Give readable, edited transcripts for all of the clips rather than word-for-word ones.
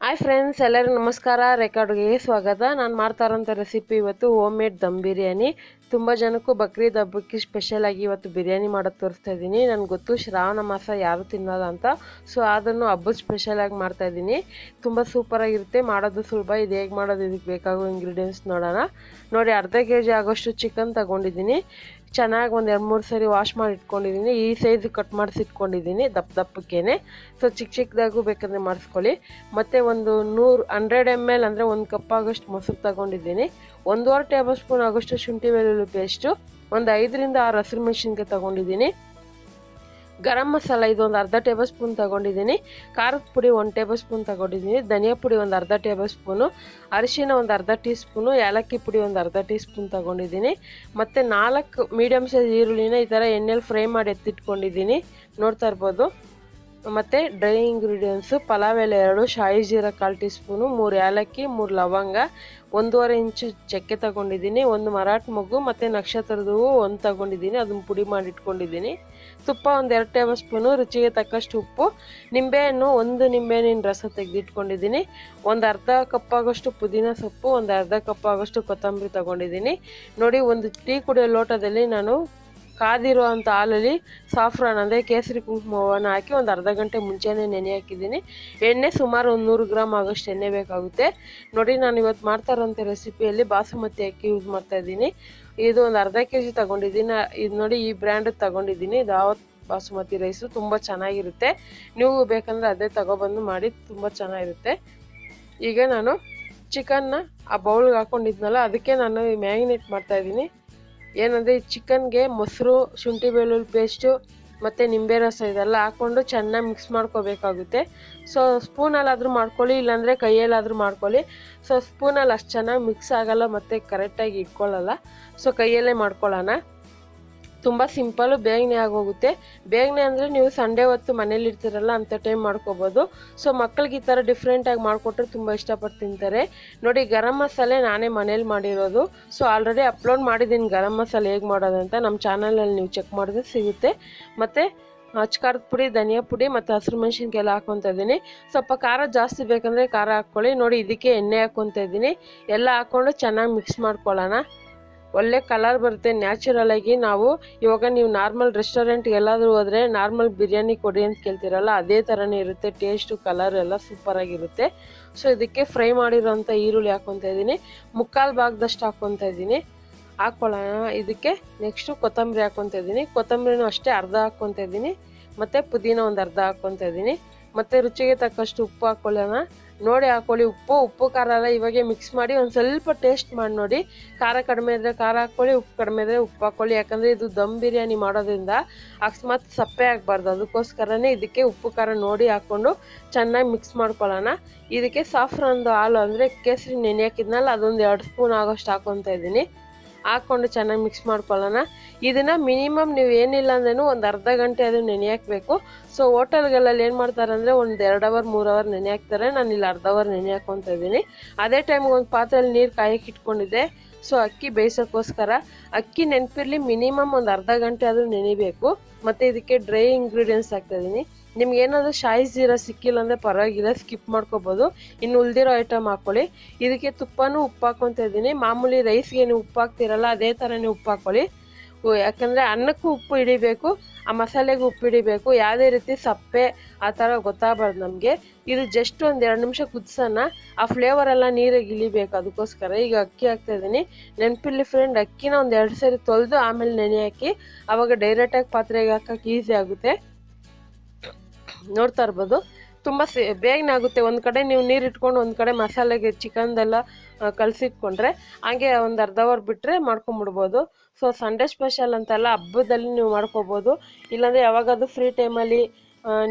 Hi friends, ಎಲ್ಲರಿಗೂ ನಮಸ್ಕಾರ. ರೆಕಾರ್ಡ್ಗೆ ಸ್ವಾಗತ. ನಾನು ಮಾಡ್ತಾ ಇರೋಂಥ ರೆಸಿಪಿ ಇವತ್ತು ಹೋಮ್ ಮೇಡ್ ದಮ್ ಬಿರಿಯಾನಿ. ತುಂಬ ಜನಕ್ಕೂ ಬಕ್ರೀದ್ ಹಬ್ಬಕ್ಕೆ ಸ್ಪೆಷಲಾಗಿ ಇವತ್ತು ಬಿರಿಯಾನಿ ಮಾಡೋದು ತೋರಿಸ್ತಾ ಇದ್ದೀನಿ. ನನಗೆ ಗೊತ್ತು ಶ್ರಾವಣ ಮಾಸ ಯಾರು ತಿನ್ನೋಲ್ಲ ಅಂತ, ಸೊ ಅದನ್ನು ಹಬ್ಬದ ಸ್ಪೆಷಲಾಗಿ ಮಾಡ್ತಾಯಿದ್ದೀನಿ. ತುಂಬ ಸೂಪರಾಗಿರುತ್ತೆ, ಮಾಡೋದು ಸುಲಭ. ಇದು ಹೇಗೆ ಮಾಡೋದು, ಇದಕ್ಕೆ ಬೇಕಾಗೋ ಇಂಗ್ರೀಡಿಯೆಂಟ್ಸ್ ನೋಡೋಣ. ನೋಡಿ, ಅರ್ಧ kg ಆಗೋಷ್ಟು ಚಿಕನ್ ತಗೊಂಡಿದ್ದೀನಿ. ಚೆನ್ನಾಗಿ ಒಂದು 2-3 ಸರಿ ವಾಶ್ ಮಾಡಿ ಇಟ್ಕೊಂಡಿದ್ದೀನಿ. ಈ ಸೈಜ್ ಕಟ್ ಮಾಡಿಸಿ ಇಟ್ಕೊಂಡಿದ್ದೀನಿ, ದಪ್ಪಕ್ಕೇನೆ. ಸೊ ಚಿಕ್ಕದಾಗೂ ಬೇಕಂದರೆ ಮಾಡಿಸ್ಕೊಳ್ಳಿ. ಮತ್ತು ಒಂದು 100 ml ಅಂದರೆ 1 ಕಪ್ ಆಗೋಷ್ಟು ಮೊಸರು ತಗೊಂಡಿದ್ದೀನಿ. 1.5 ಟೇಬಲ್ ಸ್ಪೂನ್ ಆಗೋಷ್ಟು ಶುಂಠಿ ಬೆಳ್ಳುಳ್ಳಿ ಪೇಸ್ಟು, ಒಂದು 5ರಿಂದ 6 ಹಸಿರು ಮೆಣಸಿನ್ಕಾಯಿ ತಗೊಂಡಿದ್ದೀನಿ. ಗರಂ ಮಸಾಲ ಇದೊಂದು ಅರ್ಧ ಟೇಬಲ್ ಸ್ಪೂನ್ ತಗೊಂಡಿದ್ದೀನಿ. ಖಾರದ ಪುಡಿ 1 ಟೇಬಲ್ ಸ್ಪೂನ್ ತಗೊಂಡಿದ್ದೀನಿ. ಧನಿಯಾ ಪುಡಿ ಒಂದು ಅರ್ಧ ಟೇಬಲ್ ಸ್ಪೂನು, ಅರಿಶಿನ ಒಂದು ಅರ್ಧ ಟೀ ಸ್ಪೂನು, ಏಲಕ್ಕಿ ಪುಡಿ ಒಂದು ಅರ್ಧ ಟೀ ಸ್ಪೂನ್ ತಗೊಂಡಿದ್ದೀನಿ. ಮತ್ತು 4 ಮೀಡಿಯಮ್ ಸೈಜ್ ಈರುಳ್ಳಿನ ಈ ಥರ ಎಣ್ಣೆಲಿ ಫ್ರೈ ಮಾಡಿ ಎತ್ತಿಟ್ಕೊಂಡಿದ್ದೀನಿ, ನೋಡ್ತಾ ಇರ್ಬೋದು. ಮತ್ತು ಡ್ರೈ ಇಂಗ್ರೀಡಿಯೆಂಟ್ಸು: ಪಲಾವ್ ಎಲೆ 2, ಶಾಯಿ ಜೀರಾ 1/4 ಟೀ ಸ್ಪೂನು, 3 ಏಲಕ್ಕಿ, 3 ಲವಂಗ, 1.5 ಇಂಚು ಚಕ್ಕೆ ತಗೊಂಡಿದ್ದೀನಿ, 1 ಮರಾಠ ಮೊಗ್ಗು ಮತ್ತು ನಕ್ಷತ್ರದ ಹೂವು 1 ತಗೊಂಡಿದ್ದೀನಿ, ಅದನ್ನು ಪುಡಿ ಮಾಡಿ ಇಟ್ಕೊಂಡಿದ್ದೀನಿ. ತುಪ್ಪ ಒಂದು 2 ಟೇಬಲ್ ಸ್ಪೂನು, ರುಚಿಗೆ ತಕ್ಕಷ್ಟು ಉಪ್ಪು, ನಿಂಬೆಹಣ್ಣು 1 ನಿಂಬೆಹಣ್ಣಿನ ರಸ ತೆಗೆದಿಟ್ಕೊಂಡಿದ್ದೀನಿ, ಒಂದು ಅರ್ಧ ಕಪ್ ಆಗೋಷ್ಟು ಪುದೀನ ಸೊಪ್ಪು, ಒಂದು ಅರ್ಧ ಕಪ್ ಆಗೋಷ್ಟು ಕೊತ್ತಂಬರಿ ತಗೊಂಡಿದ್ದೀನಿ. ನೋಡಿ, ಒಂದು ಟೀ ಕುಡಿಯೋ ಲೋಟದಲ್ಲಿ ನಾನು ಕಾದಿರೋ ಅಂಥ ಹಾಲಲ್ಲಿ ಸಾಫ್ರಾನ್ ಅಂದರೆ ಕೇಸರಿ ಕುಂಕುಮವನ್ನು ಹಾಕಿ ಒಂದು ಅರ್ಧ ಗಂಟೆ ಮುಂಚೆನೇ ನೆನೆ ಹಾಕಿದ್ದೀನಿ. ಎಣ್ಣೆ ಸುಮಾರು ಒಂದು 100 ಗ್ರಾಮ್ ಆಗೋಷ್ಟು ಎಣ್ಣೆ ಬೇಕಾಗುತ್ತೆ. ನೋಡಿ, ನಾನು ಇವತ್ತು ಮಾಡ್ತಾ ಇರೋಂಥ ರೆಸಿಪಿಯಲ್ಲಿ ಬಾಸುಮತಿ ಅಕ್ಕಿ ಯೂಸ್ ಮಾಡ್ತಾಯಿದ್ದೀನಿ. ಇದು ಒಂದು ಅರ್ಧ kg ತಗೊಂಡಿದ್ದೀನಿ. ಇದು ನೋಡಿ, ಈ ಬ್ರ್ಯಾಂಡ್ ತಗೊಂಡಿದ್ದೀನಿ, ದಾವತ್ ಬಾಸುಮತಿ ರೈಸು. ತುಂಬ ಚೆನ್ನಾಗಿರುತ್ತೆ, ನೀವು ಬೇಕಂದರೆ ಅದೇ ತಗೊಬಂದು ಮಾಡಿ, ತುಂಬ ಚೆನ್ನಾಗಿರುತ್ತೆ. ಈಗ ನಾನು ಚಿಕನ್ನ ಆ ಬೌಲ್ಗೆ ಹಾಕ್ಕೊಂಡಿದ್ನಲ್ಲ, ಅದಕ್ಕೆ ನಾನು ಮ್ಯಾರಿನೇಟ್ ಮಾಡ್ತಾಯಿದ್ದೀನಿ. ಏನಂದರೆ ಈ ಚಿಕನ್ಗೆ ಮೊಸರು, ಶುಂಠಿ ಬೆಳ್ಳುಳ್ಳಿ ಪೇಸ್ಟು ಮತ್ತು ನಿಂಬೆ ರಸ ಇದೆಲ್ಲ ಹಾಕ್ಕೊಂಡು ಚೆನ್ನಾಗಿ ಮಿಕ್ಸ್ ಮಾಡ್ಕೋಬೇಕಾಗುತ್ತೆ. ಸೊ ಸ್ಪೂನಲ್ಲಾದರೂ ಮಾಡ್ಕೊಳ್ಳಿ, ಇಲ್ಲಾಂದರೆ ಕೈಯಲ್ಲಾದರೂ ಮಾಡ್ಕೊಳ್ಳಿ. ಸೊ ಸ್ಪೂನಲ್ಲಿ ಅಷ್ಟು ಚೆನ್ನಾಗಿ ಮಿಕ್ಸ್ ಆಗೋಲ್ಲ ಮತ್ತು ಕರೆಕ್ಟಾಗಿ ಇಟ್ಕೊಳ್ಳಲ್ಲ. ಸೊ ಕೈಯಲ್ಲೇ ಮಾಡ್ಕೊಳ್ಳೋಣ. ತುಂಬ ಸಿಂಪಲ್ಲು, ಬೇಗನೆ ಆಗೋಗುತ್ತೆ. ಬೇಗನೆ ಅಂದರೆ ನೀವು ಸಂಡೇ ಹೊತ್ತು ಮನೇಲಿ ಇರ್ತೀರಲ್ಲ, ಅಂಥ ಟೈಮ್ ಮಾಡ್ಕೋಬೋದು. ಸೊ ಮಕ್ಕಳಿಗೆ ಈ ಥರ ಡಿಫ್ರೆಂಟಾಗಿ ಮಾಡಿಕೊಟ್ರೆ ತುಂಬ ಇಷ್ಟಪಟ್ಟು ತಿಂತಾರೆ. ನೋಡಿ, ಗರಂ ಮಸಾಲೆ ನಾನೇ ಮನೇಲಿ ಮಾಡಿರೋದು. ಸೊ ಆಲ್ರೆಡಿ ಅಪ್ಲೋಡ್ ಮಾಡಿದ್ದೀನಿ ಗರಂ ಮಸಾಲೆ ಹೇಗೆ ಮಾಡೋದಂತ, ನಮ್ಮ ಚಾನಲಲ್ಲಿ ನೀವು ಚೆಕ್ ಮಾಡಿದ್ರೆ ಸಿಗುತ್ತೆ. ಮತ್ತು ಖಾರದ ಪುಡಿ, ಧನಿಯಾ ಪುಡಿ ಮತ್ತು ಹಸಿರು ಮೆಣಸಿನ್ಕಾಯಿ ಎಲ್ಲ ಹಾಕ್ಕೊತಾ ಇದ್ದೀನಿ. ಸ್ವಲ್ಪ ಖಾರ ಜಾಸ್ತಿ ಬೇಕಂದರೆ ಖಾರ ಹಾಕ್ಕೊಳ್ಳಿ. ನೋಡಿ, ಇದಕ್ಕೆ ಎಣ್ಣೆ ಹಾಕ್ಕೊತಾ ಇದ್ದೀನಿ. ಎಲ್ಲ ಹಾಕ್ಕೊಂಡು ಚೆನ್ನಾಗಿ ಮಿಕ್ಸ್ ಮಾಡ್ಕೊಳ್ಳೋಣ. ಒಳ್ಳೆ ಕಲರ್ ಬರುತ್ತೆ ನ್ಯಾಚುರಲಾಗಿ. ಇವಾಗ ನೀವು ನಾರ್ಮಲ್ ರೆಸ್ಟೋರೆಂಟ್ಗೆ ಎಲ್ಲಾದರೂ ಹೋದರೆ ನಾರ್ಮಲ್ ಬಿರಿಯಾನಿ ಕೊಡಿ ಅಂತ ಕೇಳ್ತೀರಲ್ಲ, ಅದೇ ಥರನೇ ಇರುತ್ತೆ. ಟೇಸ್ಟು, ಕಲರ್ ಎಲ್ಲ ಸೂಪರಾಗಿರುತ್ತೆ. ಸೊ ಇದಕ್ಕೆ ಫ್ರೈ ಮಾಡಿರೋಂಥ ಈರುಳ್ಳಿ ಹಾಕ್ಕೊತಾ ಇದ್ದೀನಿ. 3/4 ಭಾಗದಷ್ಟು ಹಾಕ್ಕೊತಾ ಇದ್ದೀನಿ. ಹಾಕ್ಕೊಳ್ಳೋಣ. ಇದಕ್ಕೆ ನೆಕ್ಸ್ಟು ಕೊತ್ತಂಬರಿ ಹಾಕ್ಕೊತಾ ಇದ್ದೀನಿ. ಕೊತ್ತಂಬರಿನೂ ಅಷ್ಟೇ ಅರ್ಧ ಹಾಕ್ಕೊತಾ ಇದ್ದೀನಿ. ಮತ್ತು ಪುದೀನ ಒಂದು ಅರ್ಧ ಹಾಕ್ಕೊತಾ ಇದ್ದೀನಿ. ಮತ್ತು ರುಚಿಗೆ ತಕ್ಕಷ್ಟು ಉಪ್ಪು ಹಾಕ್ಕೊಳ್ಳೋಣ. ನೋಡಿ, ಹಾಕ್ಕೊಳ್ಳಿ. ಉಪ್ಪು ಖಾರ ಎಲ್ಲ ಇವಾಗೆ ಮಿಕ್ಸ್ ಮಾಡಿ ಒಂದು ಸ್ವಲ್ಪ ಟೇಸ್ಟ್ ಮಾಡಿ ನೋಡಿ. ಖಾರ ಕಡಿಮೆ ಇದ್ದರೆ ಖಾರ ಹಾಕ್ಕೊಳ್ಳಿ, ಉಪ್ಪು ಕಡಿಮೆ ಇದ್ದರೆ ಉಪ್ಪು ಹಾಕ್ಕೊಳ್ಳಿ. ಯಾಕಂದರೆ ಇದು ದಮ್ ಬಿರಿಯಾನಿ ಮಾಡೋದ್ರಿಂದ ಅಕಸ್ಮಾತ್ ಸಪ್ಪೆ ಆಗಬಾರ್ದು, ಅದಕ್ಕೋಸ್ಕರನೇ ಇದಕ್ಕೆ ಉಪ್ಪು ಖಾರ ನೋಡಿ ಹಾಕ್ಕೊಂಡು ಚೆನ್ನಾಗಿ ಮಿಕ್ಸ್ ಮಾಡ್ಕೊಳ್ಳೋಣ. ಇದಕ್ಕೆ ಸಾಫ್ರಾನ್ದು ಹಾಲು ಅಂದರೆ ಕೇಸರಿ ನೆನೆ ಹಾಕಿದ್ನಲ್ಲ, ಅದೊಂದು 2 ಸ್ಪೂನ್ ಆಗೋಷ್ಟು ಹಾಕ್ಕೊತಾ ಇದ್ದೀನಿ. ಹಾಕ್ಕೊಂಡು ಚೆನ್ನಾಗಿ ಮಿಕ್ಸ್ ಮಾಡ್ಕೊಳ್ಳೋಣ. ಇದನ್ನು ಮಿನಿಮಮ್ ನೀವು ಏನಿಲ್ಲ ಅಂದ್ರೂ ಒಂದು ಅರ್ಧ ಗಂಟೆ ಅದು ನೆನೆ ಹಾಕಬೇಕು. ಸೊ ಹೋಟೆಲ್ಗಳಲ್ಲಿ ಏನು ಮಾಡ್ತಾರೆ ಅಂದರೆ ಒಂದು 2 ಅವರ್ 3 ಅವರ್ ನೆನೆ ಹಾಕ್ತಾರೆ. ನಾನು ಇಲ್ಲಿ ಅರ್ಧ ಅವರ್ ನೆನೆ ಹಾಕ್ಕೊತಾ ಇದ್ದೀನಿ. ಅದೇ ಟೈಮ್ಗೆ ಒಂದು ಪಾತ್ರೆಯಲ್ಲಿ ನೀರು ಕಾಯಕ್ಕೆ ಇಟ್ಕೊಂಡಿದ್ದೆ. ಸೊ ಅಕ್ಕಿ ಬೇಯಿಸೋಕ್ಕೋಸ್ಕರ ಅಕ್ಕಿ ನೆನಪಿರಲಿ, ಮಿನಿಮಮ್ ಒಂದು ಅರ್ಧ ಗಂಟೆ ಆದರೂ ನೆನಿಬೇಕು. ಮತ್ತು ಇದಕ್ಕೆ ಡ್ರೈ ಇಂಗ್ರೀಡಿಯೆಂಟ್ಸ್ ಹಾಕ್ತಾಯಿದ್ದೀನಿ. ನಿಮ್ಗೆ ಏನಾದರೂ ಶಾಯಿ ಜೀರಾ ಸಿಕ್ಕಿಲ್ಲ ಅಂದರೆ ಪರವಾಗಿಲ್ಲ, ಸ್ಕಿಪ್ ಮಾಡ್ಕೋಬೋದು. ಇನ್ನು ಉಳಿದಿರೋ ಐಟಮ್ ಹಾಕ್ಕೊಳ್ಳಿ. ಇದಕ್ಕೆ ತುಪ್ಪನೂ ಉಪ್ಪು ಹಾಕ್ಕೊತಾ ಇದ್ದೀನಿ. ಮಾಮೂಲಿ ರೈಸ್ಗೆ ನೀವು ಉಪ್ಪು ಹಾಕ್ತಿರಲ್ಲ, ಅದೇ ಥರನೇ ಉಪ್ಪು ಹಾಕ್ಕೊಳ್ಳಿ. ಯಾಕಂದರೆ ಅನ್ನಕ್ಕೂ ಉಪ್ಪು ಹಿಡಿಬೇಕು, ಆ ಮಸಾಲೆಗೂ ಉಪ್ಪು ಹಿಡಿಬೇಕು. ಯಾವುದೇ ರೀತಿ ಸಪ್ಪೆ ಆ ಥರ ಗೊತ್ತಾಗಬಾರ್ದು ನಮಗೆ. ಇದು ಜಸ್ಟ್ ಒಂದು 2 ನಿಮಿಷ ಕುದಿಸೋಣ. ಆ ಫ್ಲೇವರೆಲ್ಲ ನೀರಿಗೆ ಇಳಿಬೇಕು, ಅದಕ್ಕೋಸ್ಕರ. ಈಗ ಅಕ್ಕಿ ಹಾಕ್ತಾಯಿದ್ದೀನಿ. ನೆನಪಿರಲಿ ಫ್ರೆಂಡ್, ಅಕ್ಕಿನ ಒಂದು 2 ಸರಿ ತೊಳೆದು ಆಮೇಲೆ ನೆನೆ ಹಾಕಿ, ಆವಾಗ ಡೈರೆಕ್ಟಾಗಿ ಪಾತ್ರೆಗೆ ಹಾಕೋಕ್ಕೆ ಈಸಿ ಆಗುತ್ತೆ. ನೋಡ್ತಾ ಇರ್ಬೋದು, ತುಂಬ ಬೇಗನೆ ಆಗುತ್ತೆ. ಒಂದು ಕಡೆ ನೀವು ನೀರು ಇಟ್ಕೊಂಡು ಒಂದು ಕಡೆ ಮಸಾಲೆಗೆ ಚಿಕನ್ದೆಲ್ಲ ಕಲಸಿಟ್ಕೊಂಡ್ರೆ ಹಾಗೆ ಒಂದು ಅರ್ಧ ಅವರ್ ಬಿಟ್ಟರೆ ಮಾಡ್ಕೊಂಬಿಡ್ಬೋದು. ಸೊ ಸಂಡೇ ಸ್ಪೆಷಲ್ ಅಂತೆಲ್ಲ ಹಬ್ಬದಲ್ಲಿ ನೀವು ಮಾಡ್ಕೋಬೋದು, ಇಲ್ಲಾಂದರೆ ಯಾವಾಗಾದ್ರೂ ಫ್ರೀ ಟೈಮಲ್ಲಿ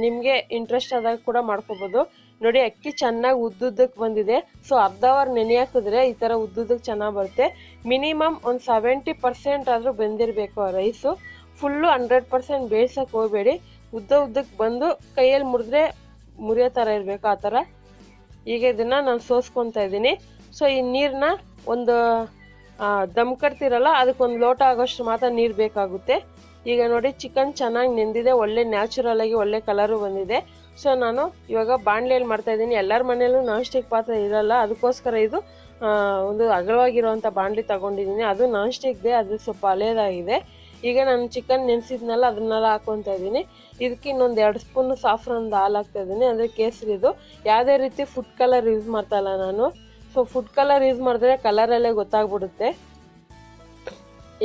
ನಿಮಗೆ ಇಂಟ್ರೆಸ್ಟ್ ಆದಾಗ ಕೂಡ ಮಾಡ್ಕೋಬೋದು. ನೋಡಿ, ಅಕ್ಕಿ ಚೆನ್ನಾಗಿ ಉದ್ದುದ್ದಕ್ಕೆ ಬಂದಿದೆ. ಸೊ ಅರ್ಧ ಅವರ್ ನೆನೆ ಹಾಕಿದ್ರೆ ಈ ಥರ ಉದ್ದುದ್ದಕ್ಕೆ ಚೆನ್ನಾಗಿ ಬರುತ್ತೆ. ಮಿನಿಮಮ್ ಒಂದು 70% ಆದರೂ ಬೆಂದಿರಬೇಕು ಆ ರೈಸು. ಫುಲ್ಲು 100% ಬೇಯಿಸೋಕೆ ಹೋಗಬೇಡಿ. ಉದ್ದಕ್ಕೆ ಬಂದು ಕೈಯಲ್ಲಿ ಮುರಿಯೋ ಥರ ಇರಬೇಕು, ಆ ಥರ. ಈಗ ಇದನ್ನು ನಾನು ಸೋಸ್ಕೊತಾ ಇದ್ದೀನಿ. ಸೊ ಈ ನೀರನ್ನ ಒಂದು ದಮ್ ಕಟ್ತಿರಲ್ಲ, ಅದಕ್ಕೊಂದು ಲೋಟ ಆಗೋಷ್ಟು ಮಾತ್ರ ನೀರು ಬೇಕಾಗುತ್ತೆ. ಈಗ ನೋಡಿ, ಚಿಕನ್ ಚೆನ್ನಾಗಿ ನೆಂದಿದೆ, ಒಳ್ಳೆ ನ್ಯಾಚುರಲಾಗಿ ಒಳ್ಳೆ ಕಲರು ಬಂದಿದೆ. ಸೊ ನಾನು ಇವಾಗ ಬಾಣಲೆಯಲ್ಲಿ ಮಾಡ್ತಾಯಿದ್ದೀನಿ. ಎಲ್ಲರ ಮನೆಯಲ್ಲೂ ನಾನ್ ಸ್ಟಿಕ್ ಪಾತ್ರೆ ಇರಲ್ಲ, ಅದಕ್ಕೋಸ್ಕರ ಇದು ಒಂದು ಅಗಲವಾಗಿರುವಂಥ ಬಾಣಲೆ ತಗೊಂಡಿದ್ದೀನಿ. ಅದು ನಾನ್ ಸ್ಟಿಕ್ದೆ, ಅದು ಸ್ವಲ್ಪ ಹಳೇದಾಗಿದೆ. ಈಗ ನಾನು ಚಿಕನ್ ನೆನೆಸಿದ್ನಲ್ಲ ಅದನ್ನೆಲ್ಲ ಹಾಕ್ಕೊತಾ ಇದ್ದೀನಿ. ಇದಕ್ಕೆ ಇನ್ನೊಂದು 2 ಸ್ಪೂನ್ ಸಾಫ್ರಾನ್ದು ಹಾಲು ಹಾಕ್ತಾಯಿದ್ದೀನಿ, ಅಂದರೆ ಕೇಸರಿದು. ಯಾವುದೇ ರೀತಿ ಫುಡ್ ಕಲರ್ ಯೂಸ್ ಮಾಡ್ತಾಯಿಲ್ಲ ನಾನು. ಸೊ ಫುಡ್ ಕಲರ್ ಯೂಸ್ ಮಾಡಿದ್ರೆ ಕಲರಲ್ಲೇ ಗೊತ್ತಾಗ್ಬಿಡುತ್ತೆ.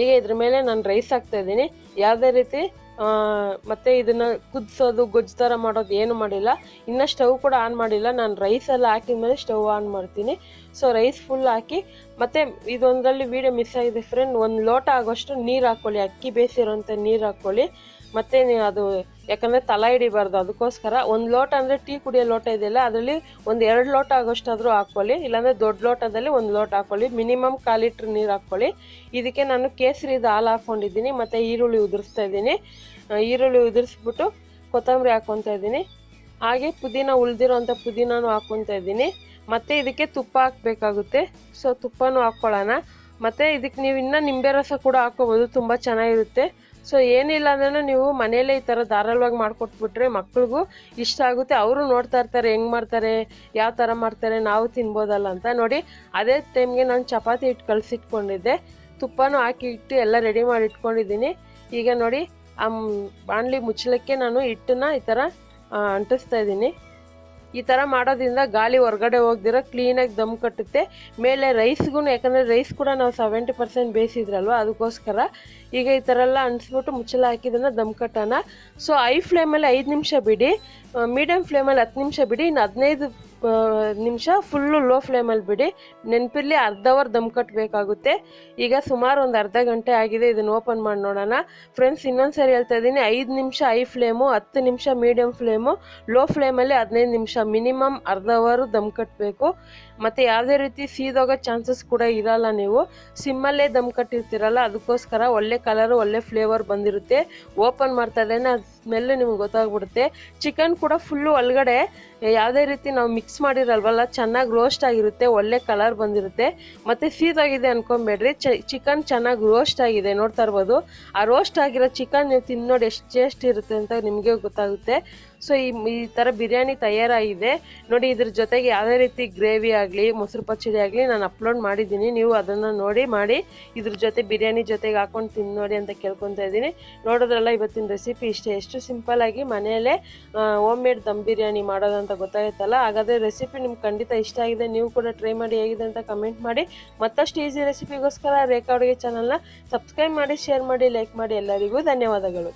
ಈಗ ಇದ್ರ ಮೇಲೆ ನಾನು ರೈಸ್ ಹಾಕ್ತಾಯಿದ್ದೀನಿ. ಯಾವುದೇ ರೀತಿ ಮತ್ತು ಇದನ್ನು ಕುದಿಸೋದು ಗೊಜ್ಜು ಥರ ಮಾಡೋದು ಏನು ಮಾಡಿಲ್ಲ. ಇನ್ನು ಸ್ಟವ್ ಕೂಡ ಆನ್ ಮಾಡಿಲ್ಲ. ನಾನು ರೈಸೆಲ್ಲ ಹಾಕಿದ್ಮೇಲೆ ಸ್ಟವ್ ಆನ್ ಮಾಡ್ತೀನಿ. ಸೊ ರೈಸ್ ಫುಲ್ ಹಾಕಿ, ಮತ್ತು ಇದೊಂದರಲ್ಲಿ ವೀಡಿಯೋ ಮಿಸ್ ಆಗಿದೆ ಫ್ರೆಂಡ್. 1 ಲೋಟ ಆಗೋಷ್ಟು ನೀರು ಹಾಕ್ಕೊಳ್ಳಿ, ಅಕ್ಕಿ ಬೇಯಿಸಿರೋಂಥ ನೀರು ಹಾಕ್ಕೊಳ್ಳಿ. ಮತ್ತು ನೀವು ಅದು ಯಾಕಂದರೆ ತಲೆ ಹಿಡಿಬಾರ್ದು, ಅದಕ್ಕೋಸ್ಕರ 1 ಲೋಟ ಅಂದರೆ ಟೀ ಕುಡಿಯೋ ಲೋಟ ಇದೆಯಲ್ಲ, ಅದರಲ್ಲಿ 1-2 ಲೋಟ ಆಗೋಷ್ಟಾದರೂ ಹಾಕ್ಕೊಳ್ಳಿ. ಇಲ್ಲಾಂದರೆ ದೊಡ್ಡ ಲೋಟದಲ್ಲಿ 1 ಲೋಟ ಹಾಕ್ಕೊಳ್ಳಿ. ಮಿನಿಮಮ್ 1/4 ಲೀಟ್ರ್ ನೀರು ಹಾಕ್ಕೊಳ್ಳಿ. ಇದಕ್ಕೆ ನಾನು ಕೇಸರಿದು ಹಾಲು ಹಾಕ್ಕೊಂಡಿದ್ದೀನಿ, ಮತ್ತು ಈರುಳ್ಳಿ ಉದುರಿಸ್ತಾ ಇದ್ದೀನಿ. ಈರುಳ್ಳಿ ಉದುರಿಸ್ಬಿಟ್ಟು ಕೊತ್ತಂಬರಿ ಹಾಕ್ಕೊತಾ ಇದ್ದೀನಿ. ಹಾಗೆ ಪುದೀನ, ಉಳಿದಿರೋಂಥ ಪುದೀನೂ ಹಾಕ್ಕೊತಾ ಇದ್ದೀನಿ. ಮತ್ತು ಇದಕ್ಕೆ ತುಪ್ಪ ಹಾಕಬೇಕಾಗುತ್ತೆ. ಸೊ ತುಪ್ಪನೂ ಹಾಕ್ಕೊಳ್ಳೋಣ. ಮತ್ತು ಇದಕ್ಕೆ ನೀವು ಇನ್ನೂ ನಿಂಬೆ ರಸ ಕೂಡ ಹಾಕ್ಕೋಬೋದು, ತುಂಬ ಚೆನ್ನಾಗಿರುತ್ತೆ. ಸೊ ಏನಿಲ್ಲ ಅಂದ್ರೂ ನೀವು ಮನೆಯಲ್ಲೇ ಈ ಥರ ಧಾರಾಳವಾಗಿ ಮಾಡಿಕೊಟ್ಬಿಟ್ರೆ ಮಕ್ಳಿಗೂ ಇಷ್ಟ ಆಗುತ್ತೆ. ಅವರು ನೋಡ್ತಾ ಇರ್ತಾರೆ ಹೆಂಗೆ ಮಾಡ್ತಾರೆ, ಯಾವ ಥರ ಮಾಡ್ತಾರೆ, ನಾವು ತಿನ್ಬೋದಲ್ಲ ಅಂತ. ನೋಡಿ ಅದೇ ಟೈಮ್ಗೆ ನಾನು ಚಪಾತಿ ಹಿಟ್ಟು ಕಲಸಿಟ್ಕೊಂಡಿದ್ದೆ, ತುಪ್ಪನೂ ಹಾಕಿ ಇಟ್ಟು ಎಲ್ಲ ರೆಡಿ ಮಾಡಿ ಇಟ್ಕೊಂಡಿದ್ದೀನಿ. ಈಗ ನೋಡಿ ಆ ಬಾಣಲಿ ಮುಚ್ಚಲಿಕ್ಕೆ ನಾನು ಹಿಟ್ಟನ್ನ ಈ ಥರ ಅಂಟಿಸ್ತಾ ಇದ್ದೀನಿ. ಈ ಥರ ಮಾಡೋದ್ರಿಂದ ಗಾಳಿ ಹೊರಗಡೆ ಹೋಗ್ದಿರೋ ಕ್ಲೀನಾಗಿ ದಮ್ ಕಟ್ಟುತ್ತೆ. ಮೇಲೆ ರೈಸ್ಗೂ, ಯಾಕಂದರೆ ರೈಸ್ ಕೂಡ ನಾವು 70% ಬೇಯಿಸಿದ್ರಲ್ವ, ಅದಕ್ಕೋಸ್ಕರ ಈಗ ಈ ಥರ ಎಲ್ಲ ಅಂಟಿಸ್ಬಿಟ್ಟು ಮುಚ್ಚಲ ಹಾಕಿದ್ದನ್ನು ದಮ್ ಕಟ್ಟೋಣ. ಸೊ ಹೈ ಫ್ಲೇಮಲ್ಲಿ 5 ನಿಮಿಷ ಬಿಡಿ, ಮೀಡಿಯಮ್ ಫ್ಲೇಮಲ್ಲಿ 10 ನಿಮಿಷ ಬಿಡಿ, ಇನ್ನು 15 ನಿಮಿಷ ಫುಲ್ಲು ಲೋ ಫ್ಲೇಮಲ್ಲಿ ಬಿಡಿ. ನೆನಪಿರಲಿ, ಅರ್ಧ ಅವರ್ ದಮ್ ಕಟ್ಟಬೇಕಾಗುತ್ತೆ. ಈಗ ಸುಮಾರು ಒಂದು ಅರ್ಧ ಗಂಟೆ ಆಗಿದೆ. ಇದನ್ನು ಓಪನ್ ಮಾಡಿ ನೋಡೋಣ ಫ್ರೆಂಡ್ಸ್. ಇನ್ನೊಂದು ಸರಿ ಹೇಳ್ತಾ ಇದ್ದೀನಿ, 5 ನಿಮಿಷ ಹೈ ಫ್ಲೇಮು, 10 ನಿಮಿಷ ಮೀಡಿಯಮ್ ಫ್ಲೇಮು, ಲೋ ಫ್ಲೇಮಲ್ಲಿ 15 ನಿಮಿಷ, ಮಿನಿಮಮ್ ಅರ್ಧ ಅವರು ದಮ್ ಕಟ್ಟಬೇಕು. ಮತ್ತು ಯಾವುದೇ ರೀತಿ ಸೀದೋಗೋ ಚಾನ್ಸಸ್ ಕೂಡ ಇರಲ್ಲ. ನೀವು ಸಿಮ್ಮಲ್ಲೇ ದಮ್ ಕಟ್ಟಿರ್ತೀರಲ್ಲ, ಅದಕ್ಕೋಸ್ಕರ ಒಳ್ಳೆ ಕಲರು, ಒಳ್ಳೆ ಫ್ಲೇವರ್ ಬಂದಿರುತ್ತೆ. ಓಪನ್ ಮಾಡ್ತಾ ಇದ್ದೇನೆ, ಅದು ಸ್ಮೆಲ್ಲು ನಿಮ್ಗೆ ಗೊತ್ತಾಗ್ಬಿಡುತ್ತೆ. ಚಿಕನ್ ಕೂಡ ಫುಲ್ಲು ಒಳಗಡೆ ಯಾವುದೇ ರೀತಿ ನಾವು ಮಿಕ್ಸ್ ಮಾಡಿರಲ್ವಲ್ಲ, ಚೆನ್ನಾಗಿ ರೋಸ್ಟ್ ಆಗಿರುತ್ತೆ, ಒಳ್ಳೆ ಕಲರ್ ಬಂದಿರುತ್ತೆ. ಮತ್ತು ಸೀದಾಗಿದೆ ಅನ್ಕೊಂಬೇಡ್ರಿ, ಚಿಕನ್ ಚೆನ್ನಾಗಿ ರೋಸ್ಟ್ ಆಗಿದೆ, ನೋಡ್ತಾ ಇರ್ಬೋದು. ಆ ರೋಸ್ಟ್ ಆಗಿರೋ ಚಿಕನ್ ನೀವು ತಿಂದು ನೋಡಿ ಎಷ್ಟು ಟೇಸ್ಟ್ ಇರುತ್ತೆ ಅಂತ ನಿಮಗೆ ಗೊತ್ತಾಗುತ್ತೆ. ಸೊ ಈ ಥರ ಬಿರಿಯಾನಿ ತಯಾರಾಗಿದೆ ನೋಡಿ. ಇದ್ರ ಜೊತೆಗೆ ಯಾವುದೇ ರೀತಿ ಗ್ರೇವಿ ಆಗಲಿ, ಮೊಸರು ಪಚ್ಚಡಿ ಆಗಲಿ ನಾನು ಅಪ್ಲೋಡ್ ಮಾಡಿದ್ದೀನಿ, ನೀವು ಅದನ್ನು ನೋಡಿ ಮಾಡಿ ಇದ್ರ ಜೊತೆ ಬಿರಿಯಾನಿ ಜೊತೆಗೆ ಹಾಕೊಂಡು ತಿಂದು ನೋಡಿ ಅಂತ ಕೇಳ್ಕೊತಾ ಇದ್ದೀನಿ. ನೋಡೋದ್ರಲ್ಲ, ಇವತ್ತಿನ ರೆಸಿಪಿ ಇಷ್ಟೇ. ಎಷ್ಟು ಸಿಂಪಲ್ಲಾಗಿ ಮನೆಯಲ್ಲೇ ಹೋಮ್ ಮೇಡ್ ದಮ್ ಬಿರಿಯಾನಿ ಮಾಡೋದಂತ ಗೊತ್ತಾಗುತ್ತಲ್ಲ. ಹಾಗಾದರೆ ರೆಸಿಪಿ ನಿಮ್ಗೆ ಖಂಡಿತ ಇಷ್ಟ ಆಗಿದೆ, ನೀವು ಕೂಡ ಟ್ರೈ ಮಾಡಿ ಹೇಗಿದೆ ಅಂತ ಕಮೆಂಟ್ ಮಾಡಿ. ಮತ್ತಷ್ಟು ಈಸಿ ರೆಸಿಪಿಗೋಸ್ಕರ ರೇಖಾ ಅಡುಗೆ ಚಾನಲ್ನ ಸಬ್ಸ್ಕ್ರೈಬ್ ಮಾಡಿ, ಶೇರ್ ಮಾಡಿ, ಲೈಕ್ ಮಾಡಿ. ಎಲ್ಲರಿಗೂ ಧನ್ಯವಾದಗಳು.